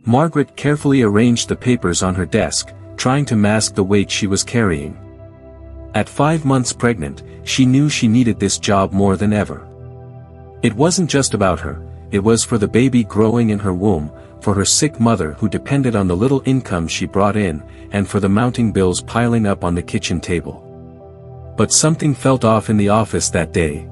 Margaret carefully arranged the papers on her desk, trying to mask the weight she was carrying. At 5 months pregnant, she knew she needed this job more than ever. It wasn't just about her, it was for the baby growing in her womb, for her sick mother who depended on the little income she brought in, and for the mounting bills piling up on the kitchen table. But something felt off in the office that day.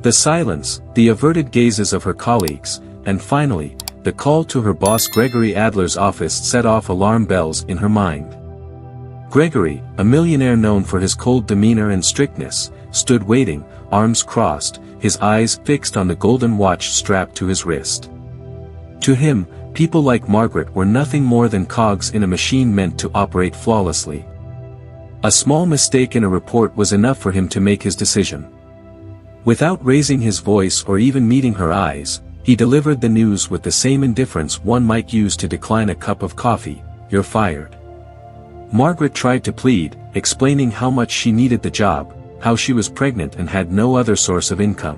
The silence, the averted gazes of her colleagues, and finally, the call to her boss Gregory Adler's office set off alarm bells in her mind. Gregory, a millionaire known for his cold demeanor and strictness, stood waiting, arms crossed, his eyes fixed on the golden watch strapped to his wrist. To him, people like Margaret were nothing more than cogs in a machine meant to operate flawlessly. A small mistake in a report was enough for him to make his decision. Without raising his voice or even meeting her eyes, he delivered the news with the same indifference one might use to decline a cup of coffee: "You're fired." Margaret tried to plead, explaining how much she needed the job, how she was pregnant and had no other source of income.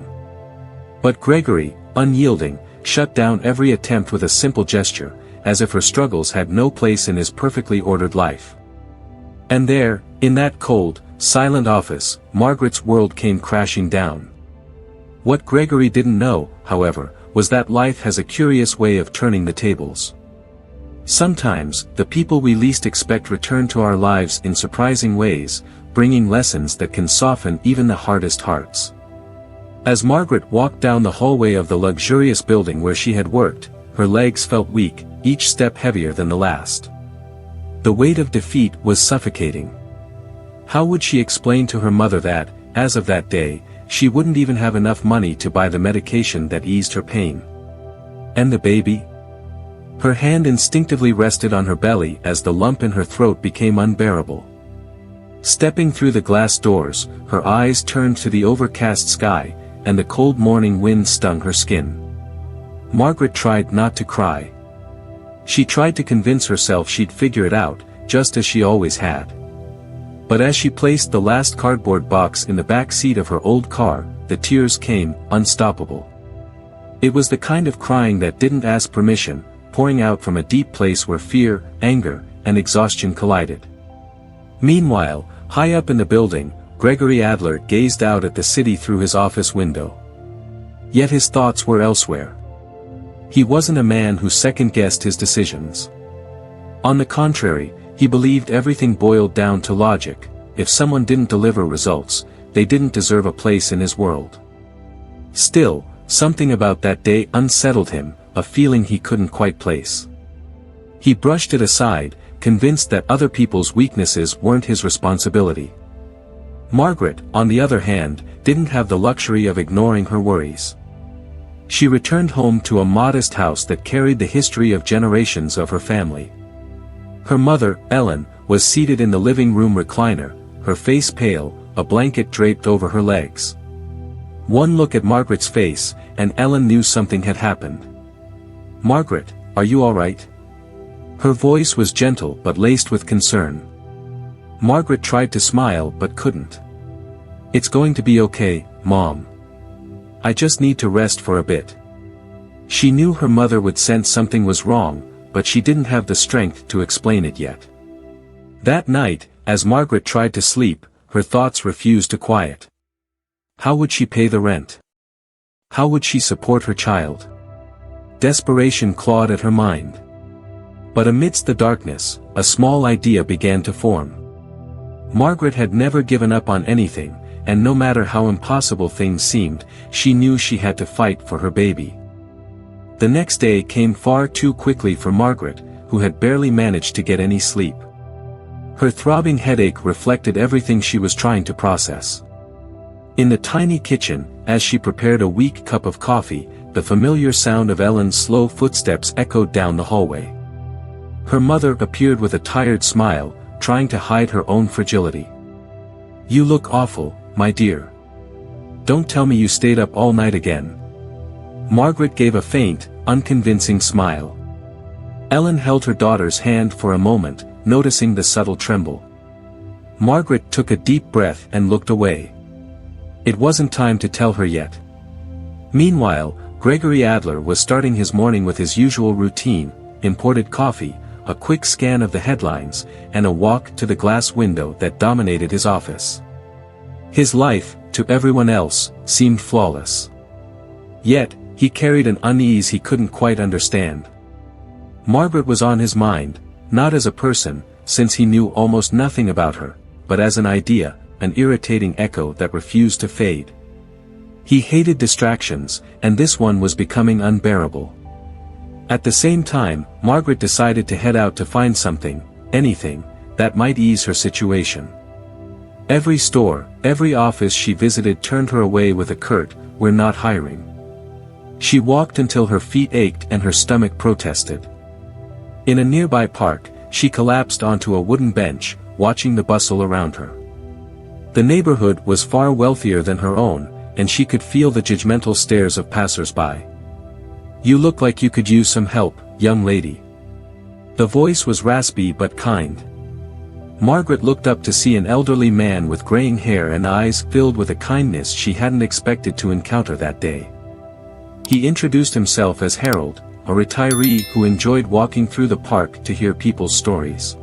But Gregory, unyielding, shut down every attempt with a simple gesture, as if her struggles had no place in his perfectly ordered life. And there, in that cold, silent office, Margaret's world came crashing down. What Gregory didn't know, however, was that life has a curious way of turning the tables. Sometimes, the people we least expect return to our lives in surprising ways, bringing lessons that can soften even the hardest hearts. As Margaret walked down the hallway of the luxurious building where she had worked, her legs felt weak, each step heavier than the last. The weight of defeat was suffocating. How would she explain to her mother that, as of that day, she wouldn't even have enough money to buy the medication that eased her pain? And the baby? Her hand instinctively rested on her belly as the lump in her throat became unbearable. Stepping through the glass doors, her eyes turned to the overcast sky, and the cold morning wind stung her skin. Margaret tried not to cry. She tried to convince herself she'd figure it out, just as she always had. But as she placed the last cardboard box in the back seat of her old car, the tears came, unstoppable. It was the kind of crying that didn't ask permission, pouring out from a deep place where fear, anger, and exhaustion collided. Meanwhile, high up in the building, Gregory Adler gazed out at the city through his office window. Yet his thoughts were elsewhere. He wasn't a man who second-guessed his decisions. On the contrary, he believed everything boiled down to logic. If someone didn't deliver results, they didn't deserve a place in his world. Still, something about that day unsettled him, a feeling he couldn't quite place. He brushed it aside, convinced that other people's weaknesses weren't his responsibility. Margaret, on the other hand, didn't have the luxury of ignoring her worries. She returned home to a modest house that carried the history of generations of her family. Her mother, Ellen, was seated in the living room recliner, her face pale, a blanket draped over her legs. One look at Margaret's face, and Ellen knew something had happened. "Margaret, are you all right?" Her voice was gentle but laced with concern. Margaret tried to smile but couldn't. "It's going to be okay, Mom. I just need to rest for a bit." She knew her mother would sense something was wrong, but she didn't have the strength to explain it yet. That night, as Margaret tried to sleep, her thoughts refused to quiet. How would she pay the rent? How would she support her child? Desperation clawed at her mind. But amidst the darkness, a small idea began to form. Margaret had never given up on anything, and no matter how impossible things seemed, she knew she had to fight for her baby. The next day came far too quickly for Margaret, who had barely managed to get any sleep. Her throbbing headache reflected everything she was trying to process. In the tiny kitchen, as she prepared a weak cup of coffee, the familiar sound of Ellen's slow footsteps echoed down the hallway. Her mother appeared with a tired smile, trying to hide her own fragility. "You look awful, my dear. Don't tell me you stayed up all night again." Margaret gave a faint, unconvincing smile. Ellen held her daughter's hand for a moment, noticing the subtle tremble. Margaret took a deep breath and looked away. It wasn't time to tell her yet. Meanwhile, Gregory Adler was starting his morning with his usual routine, imported coffee, a quick scan of the headlines, and a walk to the glass window that dominated his office. His life, to everyone else, seemed flawless. Yet, he carried an unease he couldn't quite understand. Margaret was on his mind, not as a person, since he knew almost nothing about her, but as an idea, an irritating echo that refused to fade. He hated distractions, and this one was becoming unbearable. At the same time, Margaret decided to head out to find something, anything, that might ease her situation. Every store, every office she visited turned her away with a curt, "We're not hiring." She walked until her feet ached and her stomach protested. In a nearby park, she collapsed onto a wooden bench, watching the bustle around her. The neighborhood was far wealthier than her own, and she could feel the judgmental stares of passers-by. "You look like you could use some help, young lady." The voice was raspy but kind. Margaret looked up to see an elderly man with graying hair and eyes filled with a kindness she hadn't expected to encounter that day. He introduced himself as Harold, a retiree who enjoyed walking through the park to hear people's stories.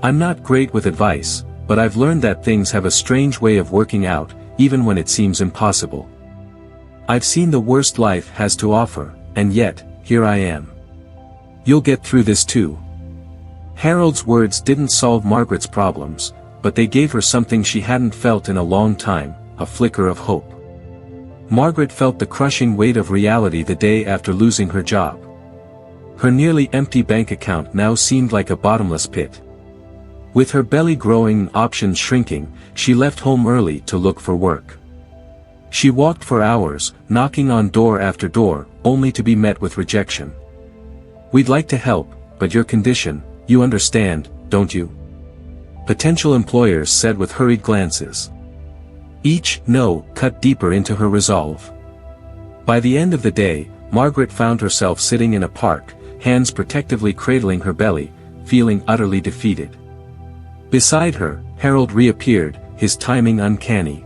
"I'm not great with advice, but I've learned that things have a strange way of working out, even when it seems impossible. I've seen the worst life has to offer, and yet, here I am. You'll get through this too." Harold's words didn't solve Margaret's problems, but they gave her something she hadn't felt in a long time, a flicker of hope. Margaret felt the crushing weight of reality the day after losing her job. Her nearly empty bank account now seemed like a bottomless pit. With her belly growing and options shrinking, she left home early to look for work. She walked for hours, knocking on door after door, only to be met with rejection. "We'd like to help, but your condition, you understand, don't you?" Potential employers said with hurried glances. Each "no" cut deeper into her resolve. By the end of the day, Margaret found herself sitting in a park, hands protectively cradling her belly, feeling utterly defeated. Beside her, Harold reappeared, his timing uncanny.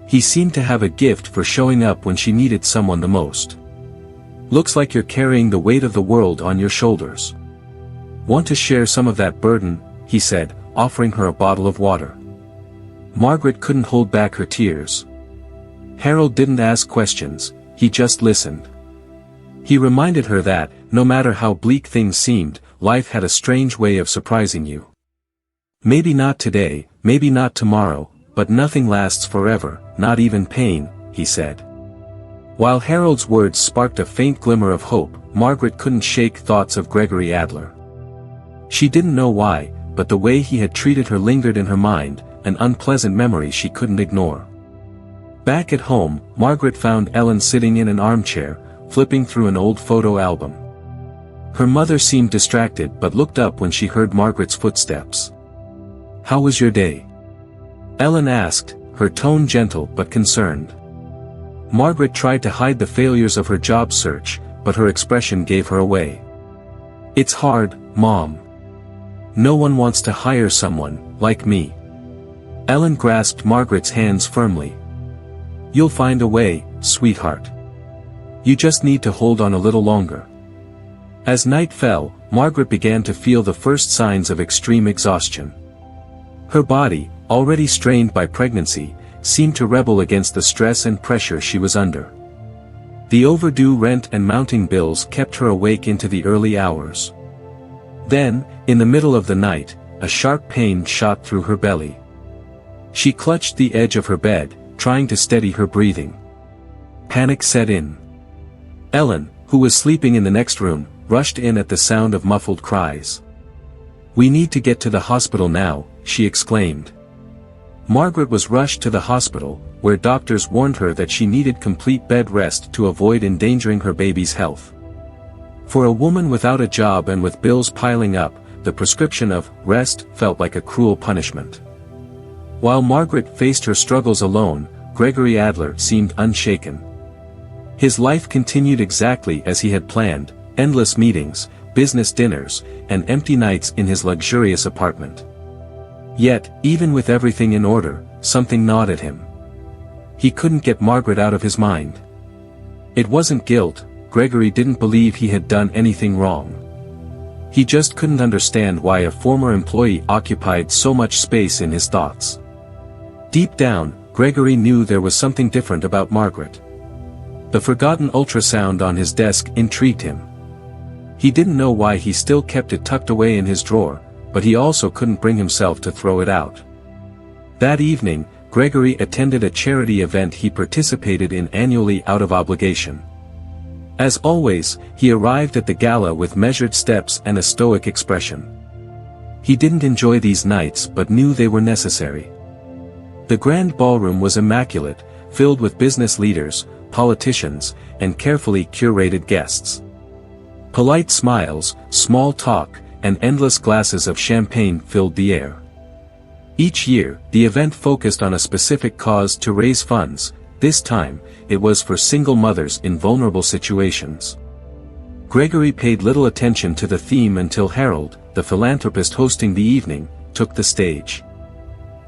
He seemed to have a gift for showing up when she needed someone the most. "Looks like you're carrying the weight of the world on your shoulders. Want to share some of that burden?" he said, offering her a bottle of water. Margaret couldn't hold back her tears. Harold didn't ask questions, he just listened. He reminded her that, no matter how bleak things seemed, life had a strange way of surprising you. "Maybe not today, maybe not tomorrow, but nothing lasts forever, not even pain," he said. While Harold's words sparked a faint glimmer of hope, Margaret couldn't shake thoughts of Gregory Adler. She didn't know why, but the way he had treated her lingered in her mind, an unpleasant memory she couldn't ignore. Back at home, Margaret found Ellen sitting in an armchair, flipping through an old photo album. Her mother seemed distracted but looked up when she heard Margaret's footsteps. "How was your day?" Ellen asked, her tone gentle but concerned. Margaret tried to hide the failures of her job search, but her expression gave her away. "It's hard, Mom. No one wants to hire someone like me." Ellen grasped Margaret's hands firmly. "You'll find a way, sweetheart. You just need to hold on a little longer." As night fell, Margaret began to feel the first signs of extreme exhaustion. Her body, already strained by pregnancy, seemed to rebel against the stress and pressure she was under. The overdue rent and mounting bills kept her awake into the early hours. Then, in the middle of the night, a sharp pain shot through her belly. She clutched the edge of her bed, trying to steady her breathing. Panic set in. Ellen, who was sleeping in the next room, rushed in at the sound of muffled cries. "We need to get to the hospital now," she exclaimed. Margaret was rushed to the hospital, where doctors warned her that she needed complete bed rest to avoid endangering her baby's health. For a woman without a job and with bills piling up, the prescription of rest felt like a cruel punishment. While Margaret faced her struggles alone, Gregory Adler seemed unshaken. His life continued exactly as he had planned, endless meetings, business dinners, and empty nights in his luxurious apartment. Yet, even with everything in order, something gnawed at him. He couldn't get Margaret out of his mind. It wasn't guilt, Gregory didn't believe he had done anything wrong. He just couldn't understand why a former employee occupied so much space in his thoughts. Deep down, Gregory knew there was something different about Margaret. The forgotten ultrasound on his desk intrigued him. He didn't know why he still kept it tucked away in his drawer, but he also couldn't bring himself to throw it out. That evening, Gregory attended a charity event he participated in annually out of obligation. As always, he arrived at the gala with measured steps and a stoic expression. He didn't enjoy these nights but knew they were necessary. The grand ballroom was immaculate, filled with business leaders, politicians, and carefully curated guests. Polite smiles, small talk, and endless glasses of champagne filled the air. Each year, the event focused on a specific cause to raise funds. This time, it was for single mothers in vulnerable situations. Gregory paid little attention to the theme until Harold, the philanthropist hosting the evening, took the stage.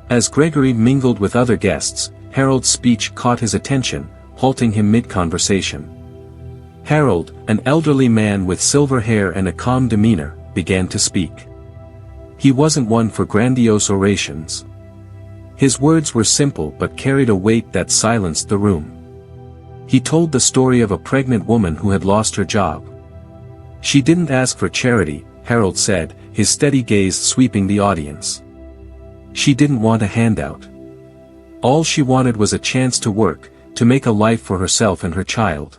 As Gregory mingled with other guests, Harold's speech caught his attention, halting him mid-conversation. Harold, an elderly man with silver hair and a calm demeanor, began to speak. He wasn't one for grandiose orations. His words were simple but carried a weight that silenced the room. He told the story of a pregnant woman who had lost her job. She didn't ask for charity, Harold said, his steady gaze sweeping the audience. She didn't want a handout. All she wanted was a chance to work, to make a life for herself and her child.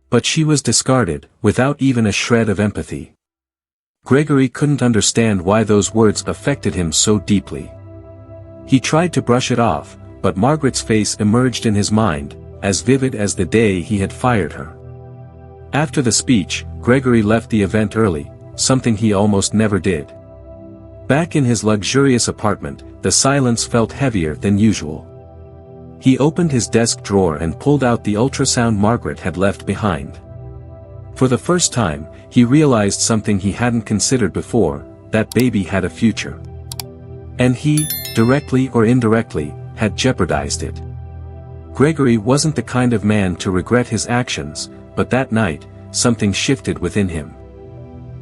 But she was discarded, without even a shred of empathy. Gregory couldn't understand why those words affected him so deeply. He tried to brush it off, but Margaret's face emerged in his mind, as vivid as the day he had fired her. After the speech, Gregory left the event early, something he almost never did. Back in his luxurious apartment, the silence felt heavier than usual. He opened his desk drawer and pulled out the ultrasound Margaret had left behind. For the first time, he realized something he hadn't considered before, that baby had a future. And he, directly or indirectly, had jeopardized it. Gregory wasn't the kind of man to regret his actions, but that night, something shifted within him.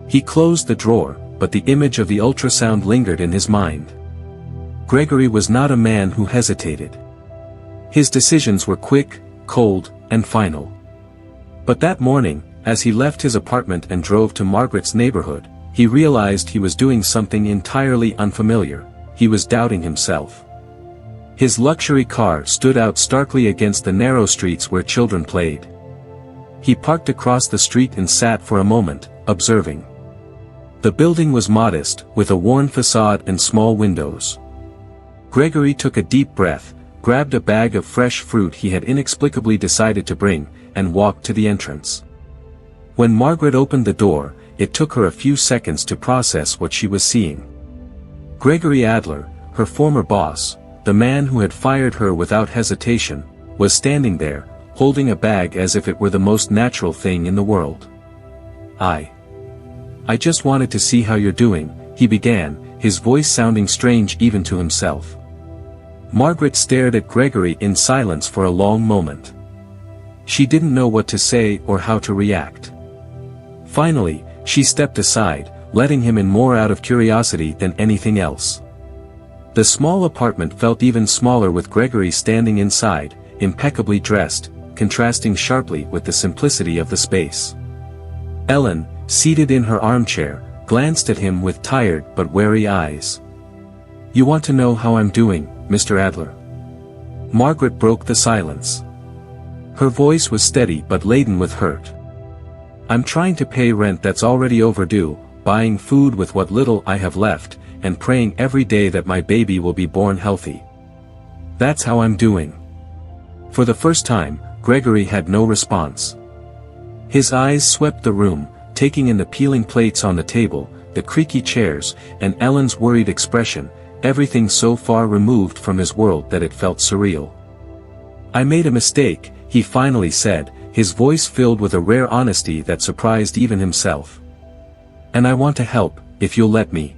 He closed the drawer, but the image of the ultrasound lingered in his mind. Gregory was not a man who hesitated. His decisions were quick, cold, and final. But that morning, as he left his apartment and drove to Margaret's neighborhood, he realized he was doing something entirely unfamiliar. He was doubting himself. His luxury car stood out starkly against the narrow streets where children played. He parked across the street and sat for a moment, observing. The building was modest, with a worn facade and small windows. Gregory took a deep breath, grabbed a bag of fresh fruit he had inexplicably decided to bring, and walked to the entrance. When Margaret opened the door, it took her a few seconds to process what she was seeing. Gregory Adler, her former boss, the man who had fired her without hesitation, was standing there, holding a bag as if it were the most natural thing in the world. I just wanted to see how you're doing, he began, his voice sounding strange even to himself. Margaret stared at Gregory in silence for a long moment. She didn't know what to say or how to react. Finally, she stepped aside, letting him in more out of curiosity than anything else. The small apartment felt even smaller with Gregory standing inside, impeccably dressed, contrasting sharply with the simplicity of the space. Ellen, seated in her armchair, glanced at him with tired but wary eyes. "You want to know how I'm doing, Mr. Adler?" Margaret broke the silence. Her voice was steady but laden with hurt. "I'm trying to pay rent that's already overdue, buying food with what little I have left, and praying every day that my baby will be born healthy. That's how I'm doing." For the first time, Gregory had no response. His eyes swept the room, taking in the peeling plates on the table, the creaky chairs, and Ellen's worried expression, everything so far removed from his world that it felt surreal. "I made a mistake," he finally said, his voice filled with a rare honesty that surprised even himself. "And I want to help, if you'll let me."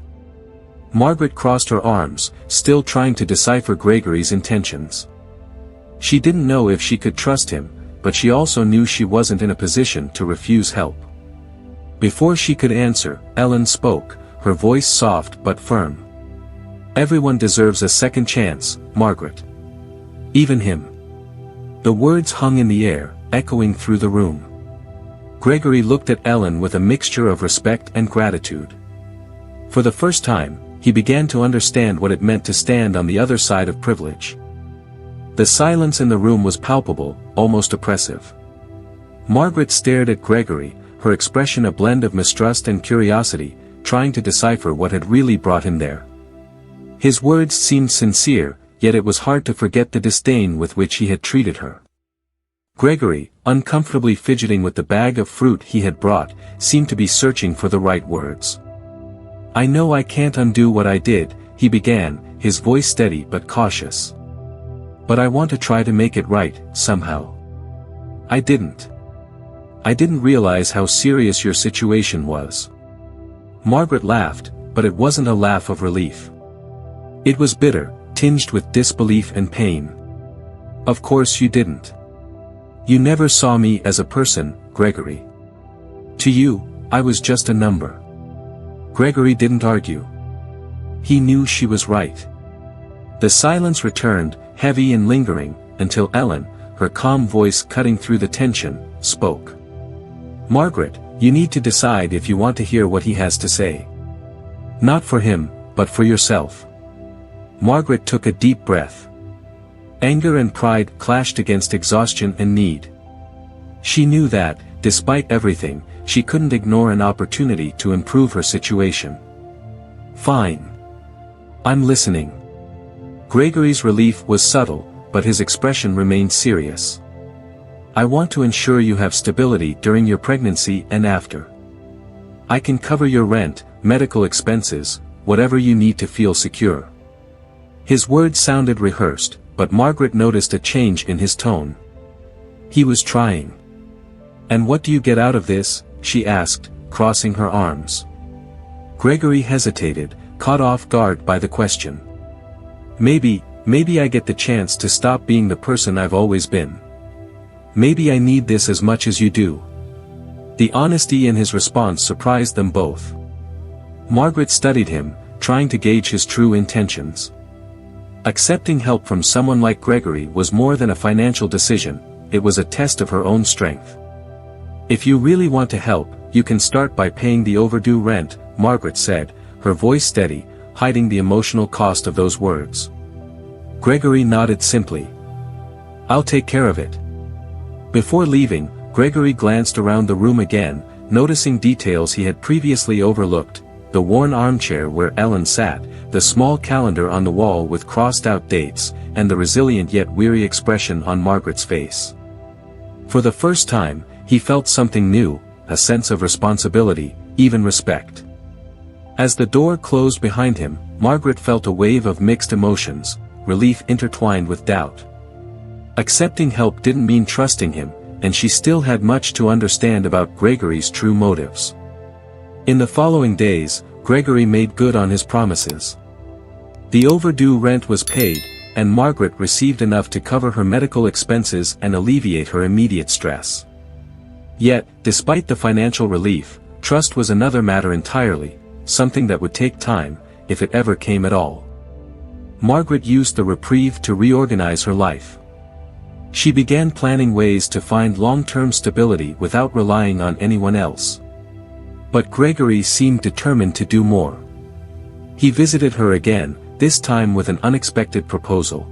Margaret crossed her arms, still trying to decipher Gregory's intentions. She didn't know if she could trust him, but she also knew she wasn't in a position to refuse help. Before she could answer, Ellen spoke, her voice soft but firm. "Everyone deserves a second chance, Margaret. Even him." The words hung in the air, echoing through the room. Gregory looked at Ellen with a mixture of respect and gratitude. For the first time, he began to understand what it meant to stand on the other side of privilege. The silence in the room was palpable, almost oppressive. Margaret stared at Gregory, her expression a blend of mistrust and curiosity, trying to decipher what had really brought him there. His words seemed sincere, yet it was hard to forget the disdain with which he had treated her. Gregory, uncomfortably fidgeting with the bag of fruit he had brought, seemed to be searching for the right words. "I know I can't undo what I did," he began, his voice steady but cautious. "But I want to try to make it right, somehow. I didn't realize how serious your situation was." Margaret laughed, but it wasn't a laugh of relief. It was bitter, tinged with disbelief and pain. "Of course you didn't. You never saw me as a person, Gregory. To you, I was just a number." Gregory didn't argue. He knew she was right. The silence returned, heavy and lingering, until Ellen, her calm voice cutting through the tension, spoke. "Margaret, you need to decide if you want to hear what he has to say. Not for him, but for yourself." Margaret took a deep breath. Anger and pride clashed against exhaustion and need. She knew that, despite everything, she couldn't ignore an opportunity to improve her situation. "Fine. I'm listening." Gregory's relief was subtle, but his expression remained serious. "I want to ensure you have stability during your pregnancy and after. I can cover your rent, medical expenses, whatever you need to feel secure." His words sounded rehearsed, but Margaret noticed a change in his tone. He was trying. "And what do you get out of this?" she asked, crossing her arms. Gregory hesitated, caught off guard by the question. Maybe I get the chance to stop being the person I've always been. Maybe I need this as much as you do." The honesty in his response surprised them both. Margaret studied him, trying to gauge his true intentions. Accepting help from someone like Gregory was more than a financial decision, it was a test of her own strength. "If you really want to help, you can start by paying the overdue rent," Margaret said, her voice steady, hiding the emotional cost of those words. Gregory nodded simply. "I'll take care of it." Before leaving, Gregory glanced around the room again, noticing details he had previously overlooked: the worn armchair where Ellen sat, the small calendar on the wall with crossed-out dates, and the resilient yet weary expression on Margaret's face. For the first time, he felt something new, a sense of responsibility, even respect. As the door closed behind him, Margaret felt a wave of mixed emotions, relief intertwined with doubt. Accepting help didn't mean trusting him, and she still had much to understand about Gregory's true motives. In the following days, Gregory made good on his promises. The overdue rent was paid, and Margaret received enough to cover her medical expenses and alleviate her immediate stress. Yet, despite the financial relief, trust was another matter entirely, something that would take time, if it ever came at all. Margaret used the reprieve to reorganize her life. She began planning ways to find long-term stability without relying on anyone else. But Gregory seemed determined to do more. He visited her again, this time with an unexpected proposal.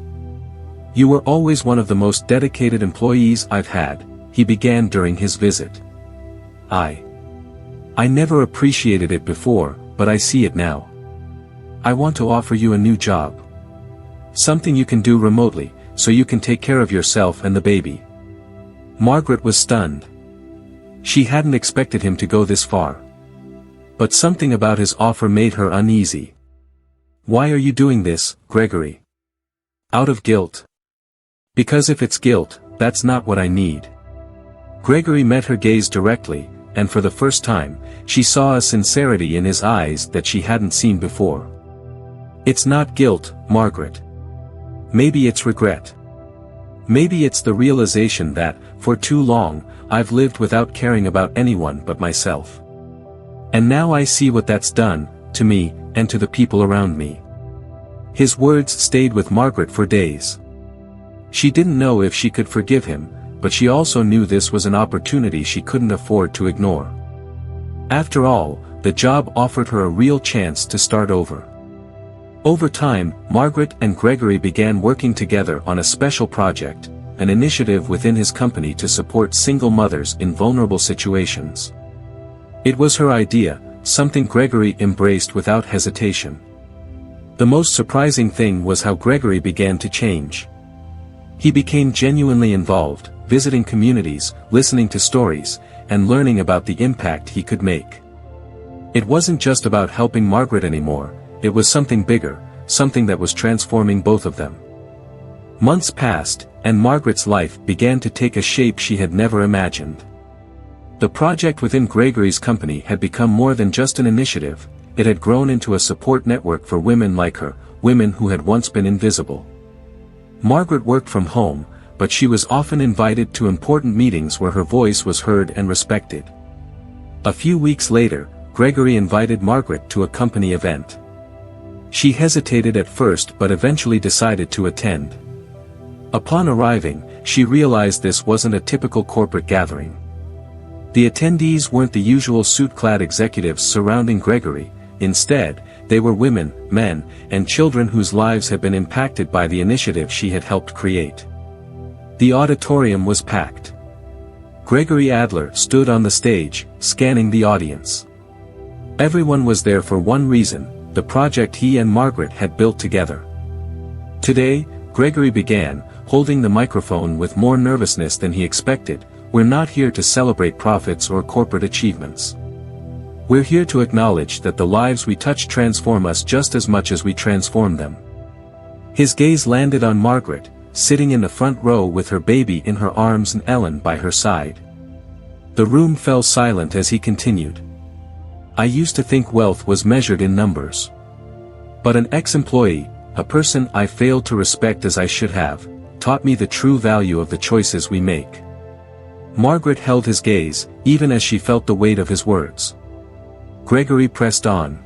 "You were always one of the most dedicated employees I've had," he began during his visit. I never appreciated it before, but I see it now. I want to offer you a new job. Something you can do remotely, so you can take care of yourself and the baby." Margaret was stunned. She hadn't expected him to go this far. But something about his offer made her uneasy. "Why are you doing this, Gregory?" "Out of guilt." "Because if it's guilt, that's not what I need." Gregory met her gaze directly, and for the first time, she saw a sincerity in his eyes that she hadn't seen before. "It's not guilt, Margaret. Maybe it's regret. Maybe it's the realization that, for too long, I've lived without caring about anyone but myself. And now I see what that's done, to me, and to the people around me." His words stayed with Margaret for days. She didn't know if she could forgive him, but she also knew this was an opportunity she couldn't afford to ignore. After all, the job offered her a real chance to start over. Over time, Margaret and Gregory began working together on a special project, an initiative within his company to support single mothers in vulnerable situations. It was her idea, something Gregory embraced without hesitation. The most surprising thing was how Gregory began to change. He became genuinely involved, visiting communities, listening to stories, and learning about the impact he could make. It wasn't just about helping Margaret anymore, it was something bigger, something that was transforming both of them. Months passed, and Margaret's life began to take a shape she had never imagined. The project within Gregory's company had become more than just an initiative, it had grown into a support network for women like her, women who had once been invisible. Margaret worked from home, but she was often invited to important meetings where her voice was heard and respected. A few weeks later, Gregory invited Margaret to a company event. She hesitated at first but eventually decided to attend. Upon arriving, she realized this wasn't a typical corporate gathering. The attendees weren't the usual suit-clad executives surrounding Gregory, instead, they were women, men, and children whose lives had been impacted by the initiative she had helped create. The auditorium was packed. Gregory Adler stood on the stage, scanning the audience. Everyone was there for one reason, the project he and Margaret had built together. Today, Gregory began, holding the microphone with more nervousness than he expected. "We're not here to celebrate profits or corporate achievements. We're here to acknowledge that the lives we touch transform us just as much as we transform them." His gaze landed on Margaret, sitting in the front row with her baby in her arms and Ellen by her side. The room fell silent as he continued. "I used to think wealth was measured in numbers. But an ex-employee, a person I failed to respect as I should have, taught me the true value of the choices we make." Margaret held his gaze, even as she felt the weight of his words. Gregory pressed on.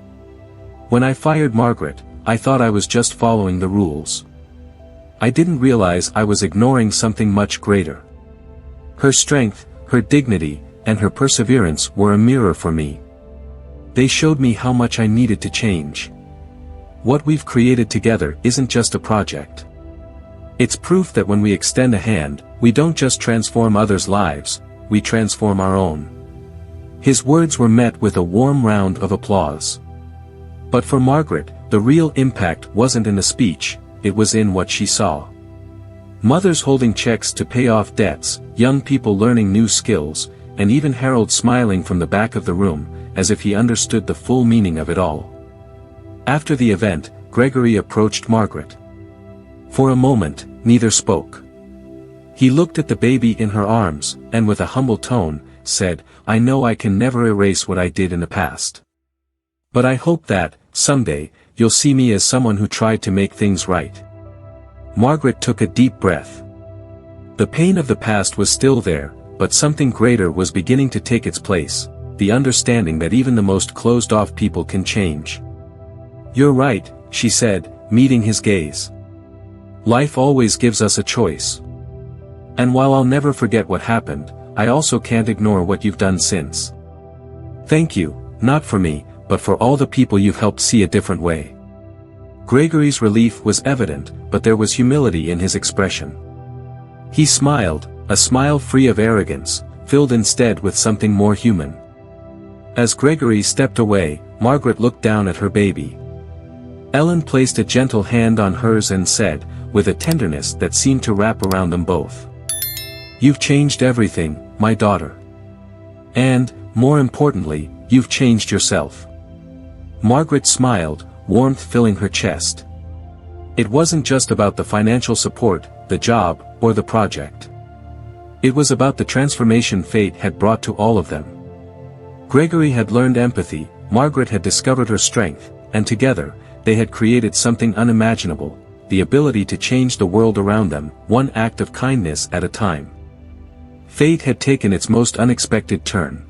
"When I fired Margaret, I thought I was just following the rules. I didn't realize I was ignoring something much greater. Her strength, her dignity, and her perseverance were a mirror for me. They showed me how much I needed to change. What we've created together isn't just a project. It's proof that when we extend a hand, we don't just transform others' lives, we transform our own." His words were met with a warm round of applause. But for Margaret, the real impact wasn't in the speech, it was in what she saw. Mothers holding checks to pay off debts, young people learning new skills, and even Harold smiling from the back of the room, as if he understood the full meaning of it all. After the event, Gregory approached Margaret. For a moment, neither spoke. He looked at the baby in her arms, and with a humble tone, said, "I know I can never erase what I did in the past. But I hope that, someday, you'll see me as someone who tried to make things right." Margaret took a deep breath. The pain of the past was still there, but something greater was beginning to take its place, the understanding that even the most closed-off people can change. "You're right," she said, meeting his gaze. "Life always gives us a choice. And while I'll never forget what happened, I also can't ignore what you've done since. Thank you, not for me, but for all the people you've helped see a different way." Gregory's relief was evident, but there was humility in his expression. He smiled, a smile free of arrogance, filled instead with something more human. As Gregory stepped away, Margaret looked down at her baby. Ellen placed a gentle hand on hers and said, with a tenderness that seemed to wrap around them both, "You've changed everything, my daughter. And, more importantly, you've changed yourself." Margaret smiled, warmth filling her chest. It wasn't just about the financial support, the job, or the project. It was about the transformation fate had brought to all of them. Gregory had learned empathy, Margaret had discovered her strength, and together, they had created something unimaginable, the ability to change the world around them, one act of kindness at a time. Fate had taken its most unexpected turn.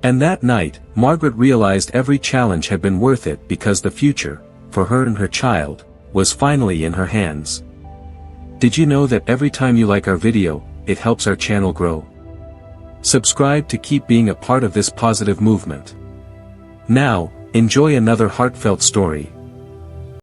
And that night, Margaret realized every challenge had been worth it because the future, for her and her child, was finally in her hands. Did you know that every time you like our video, it helps our channel grow? Subscribe to keep being a part of this positive movement. Now, enjoy another heartfelt story.